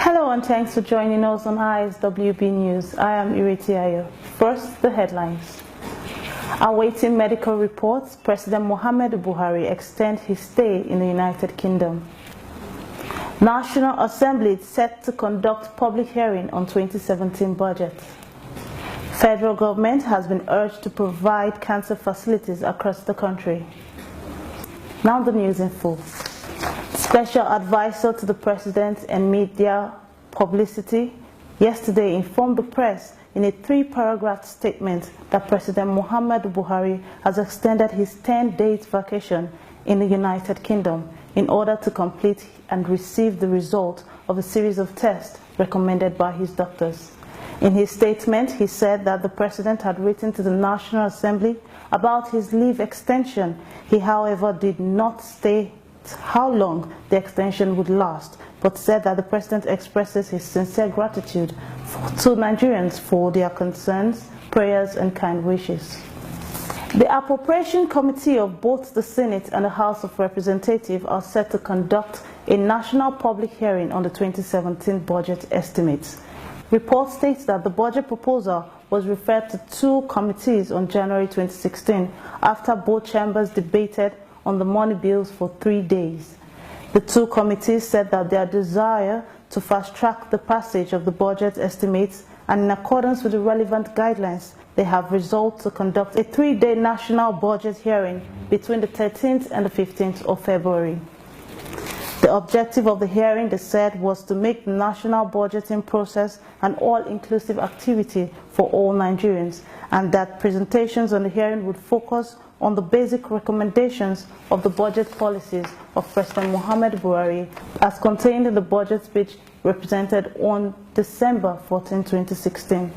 Hello and thanks for joining us on ISWB News. I am Ireti Ayo. First, the headlines. Awaiting medical reports, President Muhammadu Buhari extends his stay in the United Kingdom. National Assembly set to conduct public hearing on 2017 budget. Federal government has been urged to provide cancer facilities across the country. Now the news in full. Special advisor to the President and media publicity yesterday informed the press in a 3-paragraph statement that President Muhammadu Buhari has extended his 10-day vacation in the United Kingdom in order to complete and receive the result of a series of tests recommended by his doctors. In his statement, he said that the President had written to the National Assembly about his leave extension. He, however, did not state how long the extension would last, but said that the President expresses his sincere gratitude to Nigerians for their concerns, prayers and kind wishes. The Appropriation Committee of both the Senate and the House of Representatives are set to conduct a national public hearing on the 2017 budget estimates. Report states that the budget proposal was referred to 2 committees on January 2016 after both chambers debated on the money bills for 3 days. The 2 committees said that their desire to fast-track the passage of the budget estimates, and in accordance with the relevant guidelines, they have resolved to conduct a 3-day national budget hearing between the 13th and the 15th of February. The objective of the hearing, they said, was to make the national budgeting process an all-inclusive activity for all Nigerians, and that presentations on the hearing would focus on the basic recommendations of the budget policies of President Muhammadu Buhari as contained in the budget speech represented on December 14, 2016.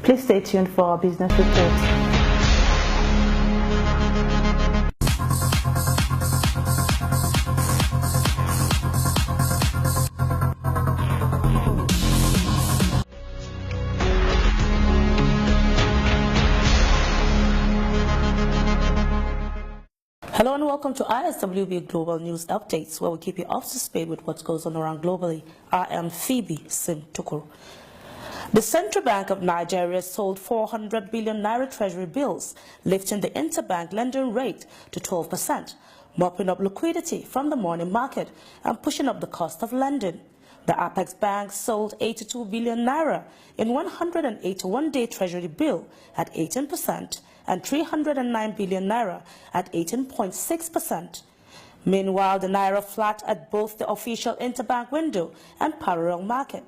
Please stay tuned for our business report. Hello and welcome to ISWB Global News Updates, where we keep you up to speed with what goes on around globally. I am Phoebe Sim-Tukur. The Central Bank of Nigeria sold 400 billion naira treasury bills, lifting the interbank lending rate to 12%, mopping up liquidity from the morning market and pushing up the cost of lending. The Apex Bank sold 82 billion naira in 181-day treasury bill at 18%, and 309 billion naira at 18.6%. Meanwhile, the naira flat at both the official interbank window and parallel market,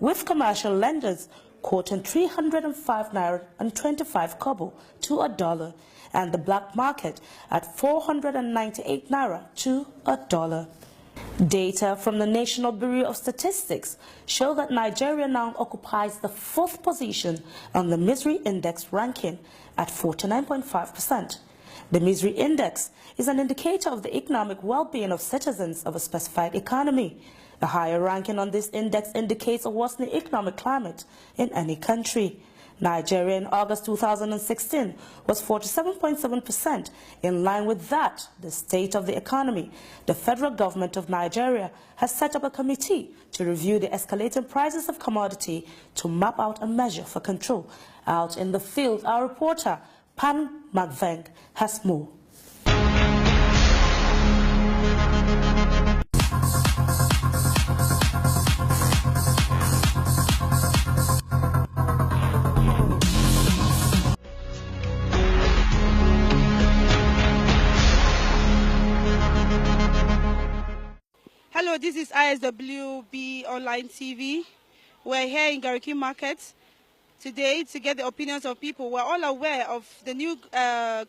with commercial lenders quoting 305 naira and 25 kobo to a dollar, and the black market at 498 naira to a dollar. Data from the National Bureau of Statistics show that Nigeria now occupies the 4th position on the Misery Index ranking at 49.5%. The Misery Index is an indicator of the economic well-being of citizens of a specified economy. A higher ranking on this index indicates a worsening economic climate in any country. Nigeria in August 2016 was 47.7%, in line with that, the state of the economy. The federal government of Nigeria has set up a committee to review the escalating prices of commodity to map out a measure for control. Out in the field, our reporter, Pan McVeng, has more. Hello, this is ISWB Online TV. We're here in Gariki Market today to get the opinions of people. We're all aware of the new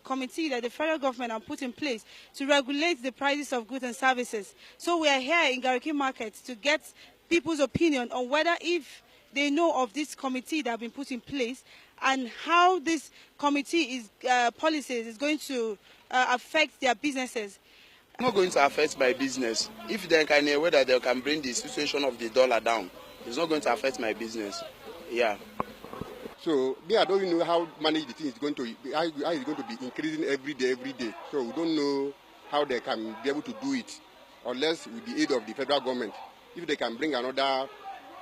committee that the federal government has put in place to regulate the prices of goods and services. So we are here in Gariki Market to get people's opinion on whether if they know of this committee that has been put in place and how this committee policies is going to affect their businesses. It's not going to affect my business. If they can whether they can bring the situation of the dollar down, it's not going to affect my business. Yeah. So I don't even know how manage the thing is going to how it's going to be increasing every day. So we don't know how they can be able to do it unless with the aid of the federal government. If they can bring another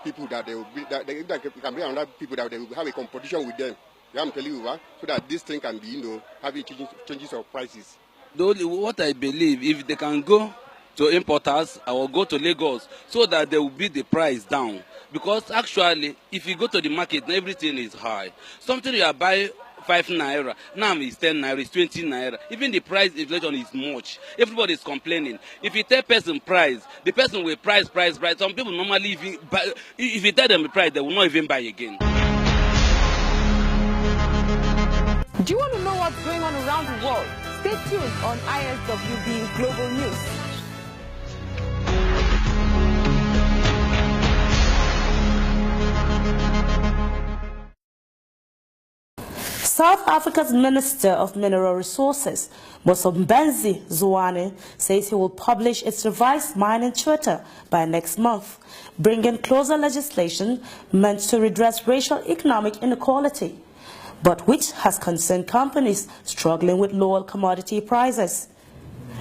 people that they will be, that can bring another people that they will have a competition with them. Yeah, I'm telling you, so that this thing can be, having changes of prices. What I believe, if they can go to importers or go to Lagos, so that they will beat the price down. Because actually, if you go to the market, everything is high. Something you are buying 5 naira, now it's 10 naira, it's 20 naira. Even the price inflation is much. Everybody is complaining. If you tell person price, the person will price. Some people normally, if you tell them the price, they will not even buy again. Do you want to know what's going on around the world? Stay tuned on ISWB Global News. South Africa's Minister of Mineral Resources, Mosombenzi Zwane, says he will publish its revised mining charter by next month, bringing closer legislation meant to redress racial economic inequality, but which has concerned companies struggling with lower commodity prices.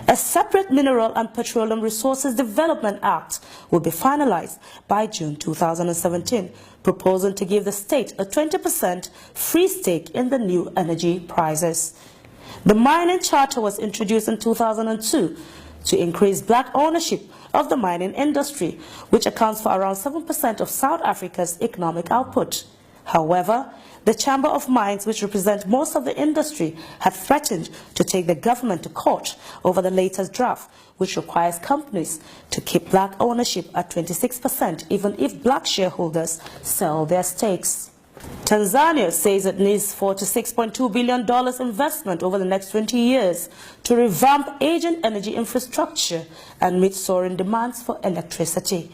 A separate Mineral and Petroleum Resources Development Act will be finalized by June 2017, proposing to give the state a 20% free stake in the new energy prices. The mining charter was introduced in 2002 to increase black ownership of the mining industry, which accounts for around 7% of South Africa's economic output. However, the Chamber of Mines, which represents most of the industry, had threatened to take the government to court over the latest draft, which requires companies to keep black ownership at 26%, even if black shareholders sell their stakes. Tanzania says it needs $46.2 billion investment over the next 20 years to revamp aging energy infrastructure and meet soaring demands for electricity.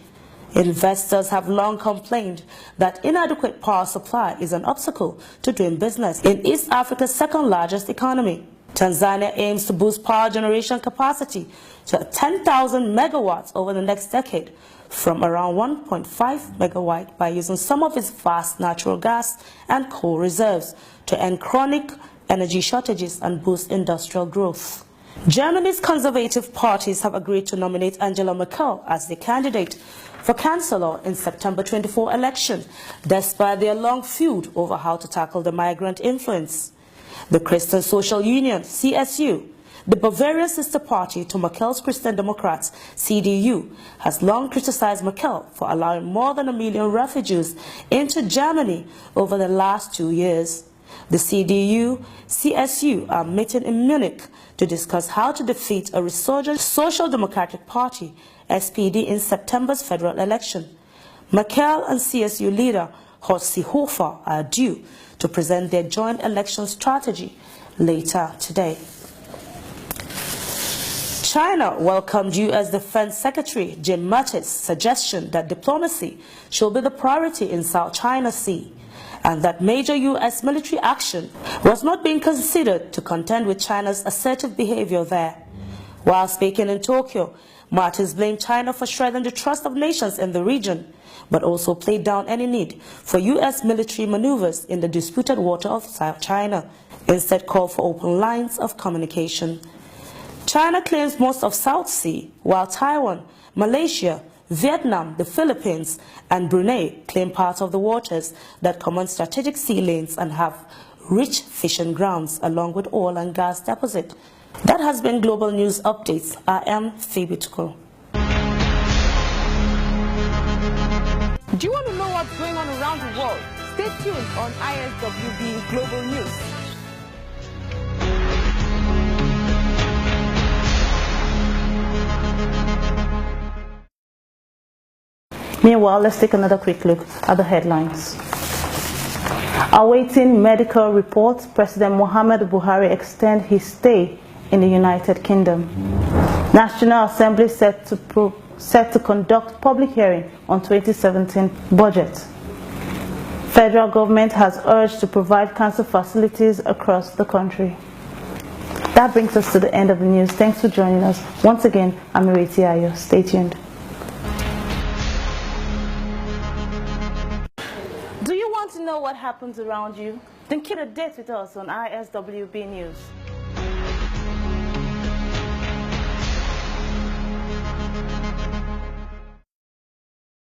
Investors have long complained that inadequate power supply is an obstacle to doing business in East Africa's second-largest economy. Tanzania aims to boost power generation capacity to 10,000 megawatts over the next decade, from around 1.5 megawatt by using some of its vast natural gas and coal reserves to end chronic energy shortages and boost industrial growth. Germany's conservative parties have agreed to nominate Angela Merkel as the candidate for Chancellor in September 24 election, despite their long feud over how to tackle the migrant influence. The Christian Social Union, CSU, the Bavarian sister party to Merkel's Christian Democrats, CDU, has long criticized Merkel for allowing more than 1 million refugees into Germany over the last 2 years. The CDU, CSU are meeting in Munich to discuss how to defeat a resurgent Social Democratic Party, SPD, in September's federal election. Merkel and CSU leader Horst Seehofer are due to present their joint election strategy later today. China welcomed U.S. Defense Secretary Jim Mattis' suggestion that diplomacy should be the priority in South China Sea, and that major U.S. military action was not being considered to contend with China's assertive behavior there. While speaking in Tokyo, Mattis blamed China for shredding the trust of nations in the region, but also played down any need for U.S. military maneuvers in the disputed water of South China, instead called for open lines of communication. China claims most of South Sea, while Taiwan, Malaysia, Vietnam, the Philippines, and Brunei claim part of the waters that command strategic sea lanes and have rich fishing grounds along with oil and gas deposits. That has been Global News Updates. I am Phoebe Tuko. Do you want to know what's going on around the world? Stay tuned on ISWB Global News. Meanwhile, let's take another quick look at the headlines. Awaiting medical reports, President Muhammad Buhari extends his stay in the United Kingdom. National Assembly set to conduct public hearing on 2017 budget. Federal government has urged to provide cancer facilities across the country. That brings us to the end of the news. Thanks for joining us. Once again, I'm Ireti Ayo. Stay tuned. Do you want to know what happens around you? Then keep a date with us on ISWB News.